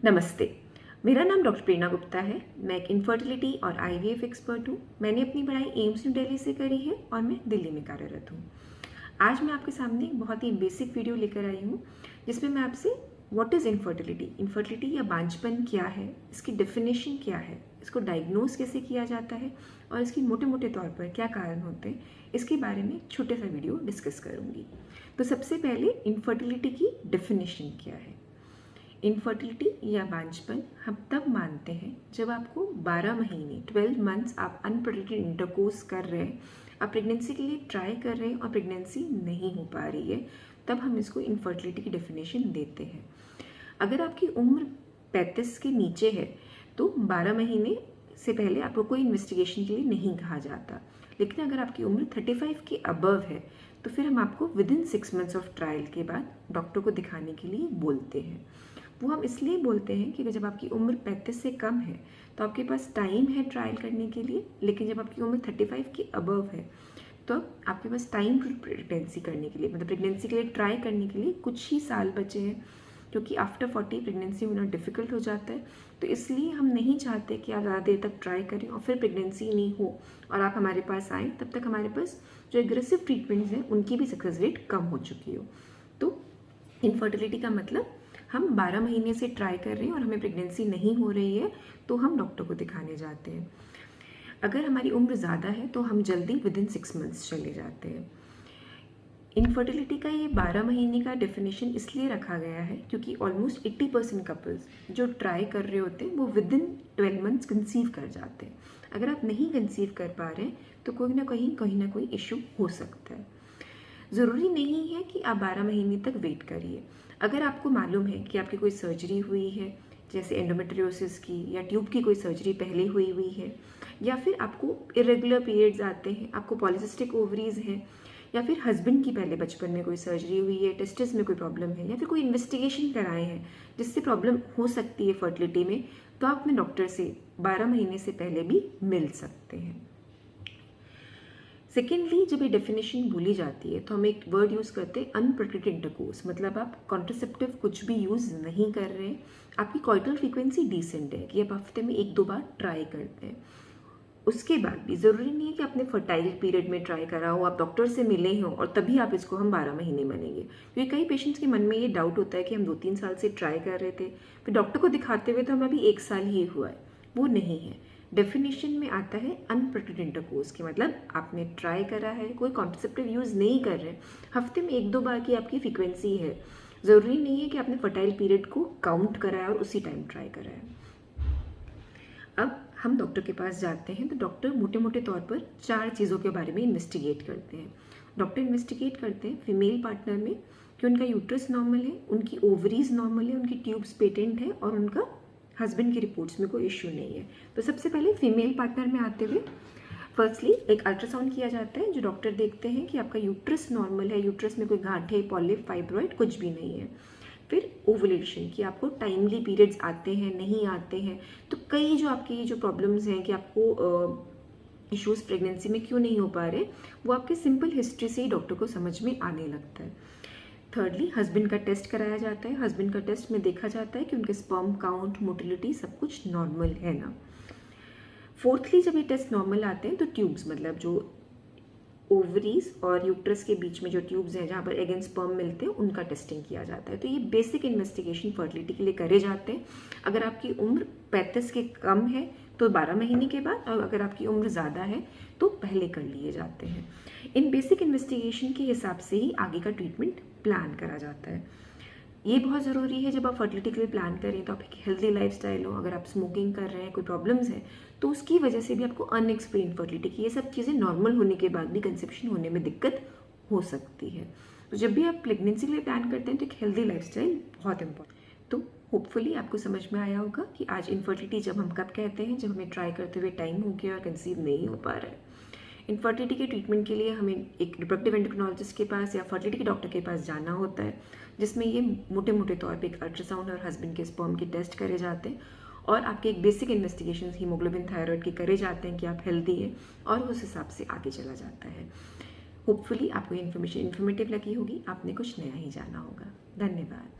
नमस्ते। मेरा नाम डॉक्टर प्रेरणा गुप्ता है। मैं एक इनफर्टिलिटी और आईवीएफ एक्सपर्ट हूँ। मैंने अपनी पढ़ाई एम्स न्यू दिल्ली से करी है और मैं दिल्ली में कार्यरत हूँ। आज मैं आपके सामने एक बहुत ही बेसिक वीडियो लेकर आई हूँ जिसमें मैं आपसे व्हाट इज़ इनफर्टिलिटी या बांझपन क्या है, इसकी डेफिनेशन क्या है, इसको डायग्नोज कैसे किया जाता है और इसकी मोटे मोटे तौर पर क्या कारण होते हैं, इसके बारे में एक छोटा सा वीडियो डिस्कस करूँगी। तो सबसे पहले इनफर्टिलिटी की डेफिनेशन क्या है। इनफर्टिलिटी या बांझपन हम तब मानते हैं जब आपको 12 महीने 12 मंथ्स आप अनप्रोटेक्टेड इंटरकोर्स कर रहे हैं, आप प्रेगनेंसी के लिए ट्राई कर रहे हैं और प्रेगनेंसी नहीं हो पा रही है, तब हम इसको इनफर्टिलिटी की डेफिनेशन देते हैं। अगर आपकी उम्र 35 के नीचे है तो 12 महीने से पहले आपको कोई इन्वेस्टिगेशन के लिए नहीं कहा जाता, लेकिन अगर आपकी उम्र 35 के अबव है तो फिर हम आपको विदिन 6 मंथ्स ऑफ ट्रायल के बाद डॉक्टर को दिखाने के लिए बोलते हैं। वो हम इसलिए बोलते हैं कि जब आपकी उम्र 35 से कम है तो आपके पास टाइम है ट्रायल करने के लिए, लेकिन जब आपकी उम्र 35 के अबव है तो आपके पास टाइम प्रेगनेंसी करने के लिए, मतलब प्रेगनेंसी के लिए ट्राई करने के लिए कुछ ही साल बचे हैं, क्योंकि आफ्टर 40 प्रेगनेंसी होना डिफ़िकल्ट हो जाता है। तो इसलिए हम नहीं चाहते कि आप ज़्यादा देर तक ट्राई करें और फिर प्रेगनेंसी नहीं हो और आप हमारे पास आएँ, तब तक हमारे पास जो एग्रेसिव ट्रीटमेंट्स हैं उनकी भी सक्सेस रेट कम हो चुकी हो। तो इनफर्टिलिटी का मतलब हम 12 महीने से ट्राई कर रहे हैं और हमें प्रेगनेंसी नहीं हो रही है तो हम डॉक्टर को दिखाने जाते हैं। अगर हमारी उम्र ज़्यादा है तो हम जल्दी विदिन 6 मंथ्स चले जाते हैं। इनफर्टिलिटी का ये 12 महीने का डेफिनेशन इसलिए रखा गया है क्योंकि ऑलमोस्ट 80% कपल्स जो ट्राई कर रहे होते हैं वो विदिन 12 मंथ्स कंसीव कर जाते हैं। अगर आप नहीं कंसीव कर पा रहे हैं तो कोई ना कोई इशू हो सकता है। ज़रूरी नहीं है कि आप 12 महीने तक वेट करिए। अगर आपको मालूम है कि आपकी कोई सर्जरी हुई है, जैसे एंडोमेट्रियोसिस की या ट्यूब की कोई सर्जरी पहले हुई है, या फिर आपको इरेगुलर पीरियड्स आते हैं, आपको पॉलीसिस्टिक ओवरीज हैं, या फिर हस्बैंड की पहले बचपन में कोई सर्जरी हुई है, टेस्टिस में कोई प्रॉब्लम है, या फिर कोई इन्वेस्टिगेशन कराए हैं जिससे प्रॉब्लम हो सकती है फर्टिलिटी में, तो आप अपने डॉक्टर से 12 महीने से पहले भी मिल सकते हैं। सेकेंडली, जब ये डेफिनेशन बोली जाती है तो हम एक वर्ड यूज़ करते हैं अनप्रोटेक्टेड इंटरकोर्स, मतलब आप कॉन्ट्रासेप्टिव कुछ भी यूज़ नहीं कर रहे हैं, आपकी कॉइटल फ्रीक्वेंसी डिसेंट है कि आप हफ्ते में 1-2 बार ट्राई करते हैं। उसके बाद भी ज़रूरी नहीं है कि आपने फर्टाइल पीरियड में ट्राई करा हो, आप डॉक्टर से मिले हों और तभी आप इसको हम 12 महीने मानेंगे, क्योंकि कई पेशेंट्स के मन में ये डाउट होता है कि हम 2-3 साल से ट्राई कर रहे थे, फिर डॉक्टर को दिखाते हुए तो हमें अभी 1 साल ही हुआ है। वो नहीं है। डेफिनेशन में आता है अनप्रोटेक्टेड इंटरकोर्स के मतलब आपने ट्राई करा है, कोई कॉन्ट्रासेप्टिव यूज़ नहीं कर रहे, हफ्ते में 1-2 बार की आपकी फ्रीक्वेंसी है। ज़रूरी नहीं है कि आपने फर्टाइल पीरियड को काउंट करा है और उसी टाइम ट्राई करा है। अब हम डॉक्टर के पास जाते हैं तो डॉक्टर मोटे मोटे तौर पर 4 चीज़ों के बारे में इन्वेस्टिगेट करते हैं। डॉक्टर इन्वेस्टिगेट करते हैं फीमेल पार्टनर में कि उनका यूट्रस नॉर्मल है, उनकी ओवरीज नॉर्मल है, उनकी ट्यूब्स पेटेंट है और उनका हस्बैंड की रिपोर्ट्स में कोई इश्यू नहीं है। तो सबसे पहले फीमेल पार्टनर में आते हुए फर्स्टली एक अल्ट्रासाउंड किया जाता है जो डॉक्टर देखते हैं कि आपका यूट्रस नॉर्मल है, यूट्रस में कोई गांठें, पॉलिप, फाइब्रॉइड कुछ भी नहीं है। फिर ओवुलेशन कि आपको टाइमली पीरियड्स आते हैं नहीं आते हैं, तो कई जो आपकी जो प्रॉब्लम्स हैं कि आपको इश्यूज़ प्रेगनेंसी में क्यों नहीं हो पा रहे, वो आपके सिंपल हिस्ट्री से ही डॉक्टर को समझ में आने लगता है। थर्डली हस्बैंड का टेस्ट कराया जाता है। हस्बैंड का टेस्ट में देखा जाता है कि उनके स्पर्म काउंट, मोटिलिटी सब कुछ नॉर्मल है ना। फोर्थली जब ये टेस्ट नॉर्मल आते हैं तो ट्यूब्स, मतलब जो ओवरीज और यूट्रस के बीच में जो ट्यूब्स हैं जहाँ पर एग एंड स्पर्म मिलते हैं, उनका टेस्टिंग किया जाता है। तो ये बेसिक इन्वेस्टिगेशन फर्टिलिटी के लिए करे जाते हैं। अगर आपकी उम्र 35 के कम है तो 12 महीने के बाद, और अगर आपकी उम्र ज़्यादा है तो पहले कर लिए जाते हैं। इन बेसिक इन्वेस्टिगेशन के हिसाब से ही आगे का ट्रीटमेंट प्लान करा जाता है। ये बहुत ज़रूरी है जब आप फर्टिलिटी के लिए प्लान करें तो आप एक हेल्दी लाइफस्टाइल हो। अगर आप स्मोकिंग कर रहे हैं, कोई प्रॉब्लम्स है, तो उसकी वजह से भी आपको अनएक्सप्लेन फर्टिलिटी की ये सब चीज़ें नॉर्मल होने के बाद भी कंसेप्शन होने में दिक्कत हो सकती है। तो जब भी आप प्रेगनेंसी के लिए प्लान करते हैं तो एक हेल्दी लाइफस्टाइल बहुत इंपॉर्टेंट। तो होपफुली आपको समझ में आया होगा कि आज इनफर्टिलिटी जब हम कब कहते हैं, जब हमें ट्राई करते हुए टाइम हो गया और कंसीव नहीं हो पा रहा है। इनफर्टिलिटी के ट्रीटमेंट के लिए हमें एक रिप्रोडक्टिव एंडोक्रिनोलॉजिस्ट के पास या फर्टिलिटी के डॉक्टर के पास जाना होता है, जिसमें ये मोटे मोटे तौर पे एक अल्ट्रासाउंड और हस्बैंड के स्पर्म के टेस्ट करे जाते हैं और आपके एक बेसिक इन्वेस्टिगेशन हीमोग्लोबिन, थायराइड के करे जाते हैं कि आप हेल्दी हैं, और उस हिसाब से आगे चला जाता है। होपफुली आपको ये इन्फॉर्मेशन इन्फॉर्मेटिव लगी होगी, आपने कुछ नया ही जाना होगा। धन्यवाद।